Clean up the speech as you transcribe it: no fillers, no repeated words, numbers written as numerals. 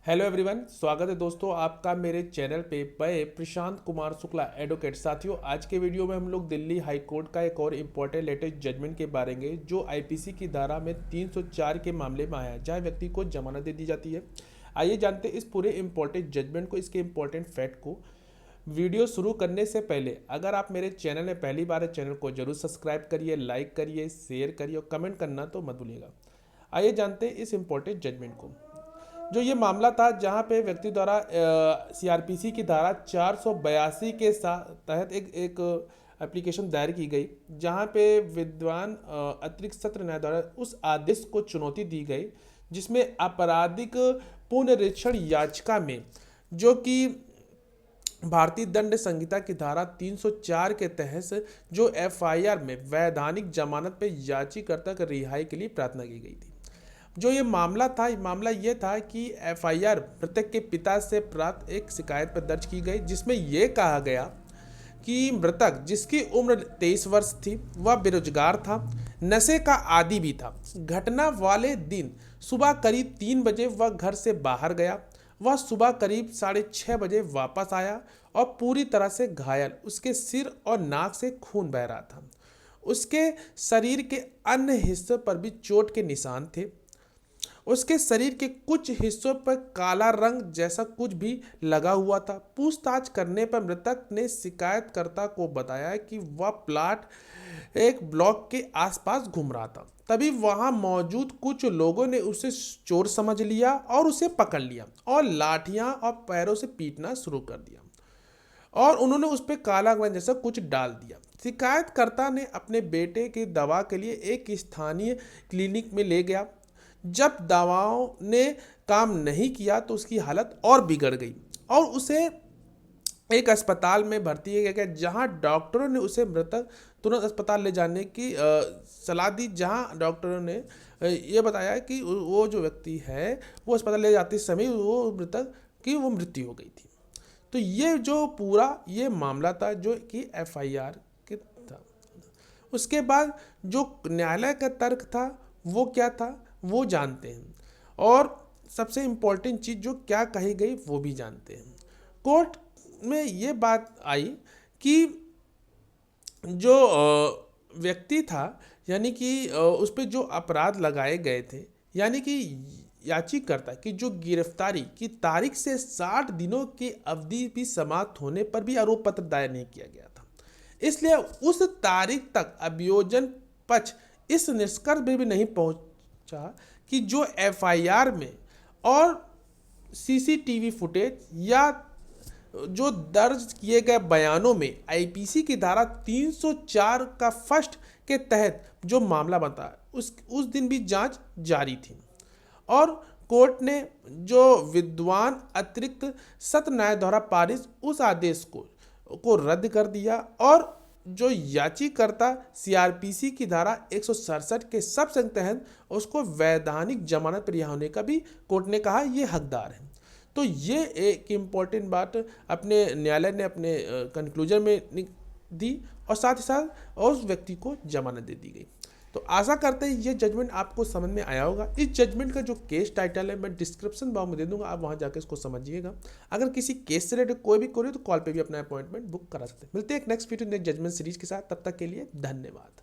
Hello everyone, स्वागत है दोस्तों आपका मेरे चैनल पे। मैं प्रशांत कुमार शुक्ला एडवोकेट। साथियों, आज के वीडियो में हम लोग दिल्ली हाई कोर्ट का एक और इम्पोर्टेंट लेटेस्ट जजमेंट के बारे में, जो आईपीसी की धारा में 304 के मामले में आया है, जहां व्यक्ति को जमानत दे दी जाती है। आइए जानते हैं इस पूरे इम्पोर्टेंट जजमेंट को, इसके इम्पोर्टेंट फैक्ट को। वीडियो शुरू करने से पहले अगर आप मेरे चैनल में पहली बार है, चैनल को जरूर सब्सक्राइब करिए, लाइक करिए, शेयर करिए और कमेंट करना तो मत भूलिएगा। आइए जानते हैं इस इम्पोर्टेंट जजमेंट को। जो ये मामला था, जहां पे व्यक्ति द्वारा सीआरपीसी की धारा 482 के तहत एक एप्लीकेशन दायर की गई, जहां पे विद्वान अतिरिक्त सत्र न्यायाधीश द्वारा उस आदेश को चुनौती दी गई जिसमें आपराधिक पुनरीक्षण याचिका में, जो कि भारतीय दंड संहिता की धारा 304 के तहत जो एफआईआर में वैधानिक जमानत पे याचिकाकर्ता की रिहाई के लिए प्रार्थना की गई थी। जो ये मामला ये था कि एफआईआर मृतक के पिता से प्राप्त एक शिकायत पर दर्ज की गई, जिसमें यह कहा गया कि मृतक, जिसकी उम्र 23 वर्ष थी, वह बेरोजगार था, नशे का आदी भी था। घटना वाले दिन सुबह करीब 3 बजे वह घर से बाहर गया। वह सुबह करीब 6:30 बजे वापस आया और पूरी तरह से घायल, उसके सिर और नाक से खून बह रहा था। उसके शरीर के अन्य हिस्सों पर भी चोट के निशान थे। उसके शरीर के कुछ हिस्सों पर काला रंग जैसा कुछ भी लगा हुआ था। पूछताछ करने पर मृतक ने शिकायतकर्ता को बताया कि वह प्लाट एक ब्लॉक के आसपास घूम रहा था। तभी वहां मौजूद कुछ लोगों ने उसे चोर समझ लिया और उसे पकड़ लिया और लाठियां और पैरों से पीटना शुरू कर दिया और उन्होंने उस पर काला रंग जैसा कुछ डाल दिया। शिकायतकर्ता ने अपने बेटे की दवा के लिए एक स्थानीय क्लिनिक में ले गया। जब दवाओं ने काम नहीं किया तो उसकी हालत और बिगड़ गई और उसे एक अस्पताल में भर्ती किया गया, जहां डॉक्टरों ने उसे मृतक तुरंत अस्पताल ले जाने की सलाह दी। जहां डॉक्टरों ने ये बताया कि वो जो व्यक्ति है वो अस्पताल ले जाते समय वो मृतक की वो मृत्यु हो गई थी। तो ये जो पूरा ये मामला था, जो कि एफआईआर के था। उसके बाद जो न्यायालय का तर्क था वो क्या था वो जानते हैं, और सबसे इम्पोर्टेंट चीज़ जो क्या कही गई वो भी जानते हैं। कोर्ट में ये बात आई कि जो व्यक्ति था, यानी कि उस पर जो अपराध लगाए गए थे, यानी कि याचिकाकर्ता की जो गिरफ्तारी की तारीख से 60 दिनों की अवधि भी समाप्त होने पर भी आरोप पत्र दायर नहीं किया गया था। इसलिए उस तारीख तक अभियोजन पक्ष इस निष्कर्ष में भी नहीं पहुंचा कि जो एफआईआर में और सीसीटीवी फुटेज या जो दर्ज किए गए बयानों में आईपीसी की धारा 304 का फर्स्ट के तहत जो मामला बता, उस दिन भी जांच जारी थी। और कोर्ट ने जो विद्वान अतिरिक्त सत्र न्यायाधीश द्वारा पारित उस आदेश को रद्द कर दिया और जो याचिकाकर्ता सीआरपीसी की धारा 167 के सब संग तहत उसको वैधानिक जमानत पर रिहा होने का भी कोर्ट ने कहा ये हकदार है। तो ये एक इम्पॉर्टेंट बात अपने न्यायालय ने अपने कंक्लूजन में दी और साथ ही साथ उस व्यक्ति को जमानत दे दी गई। तो आशा करते हैं ये जजमेंट आपको समझ में आया होगा। इस जजमेंट का जो केस टाइटल है मैं डिस्क्रिप्शन बॉक्स में दे दूंगा, आप वहां जाकर इसको समझिएगा। अगर किसी केस से रिलेटेड कोई भी क्वेरी तो कॉल पे भी अपना अपॉइंटमेंट बुक करा सकते हैं। मिलते हैं एक next video next judgment series के साथ, तब तक के लिए धन्यवाद।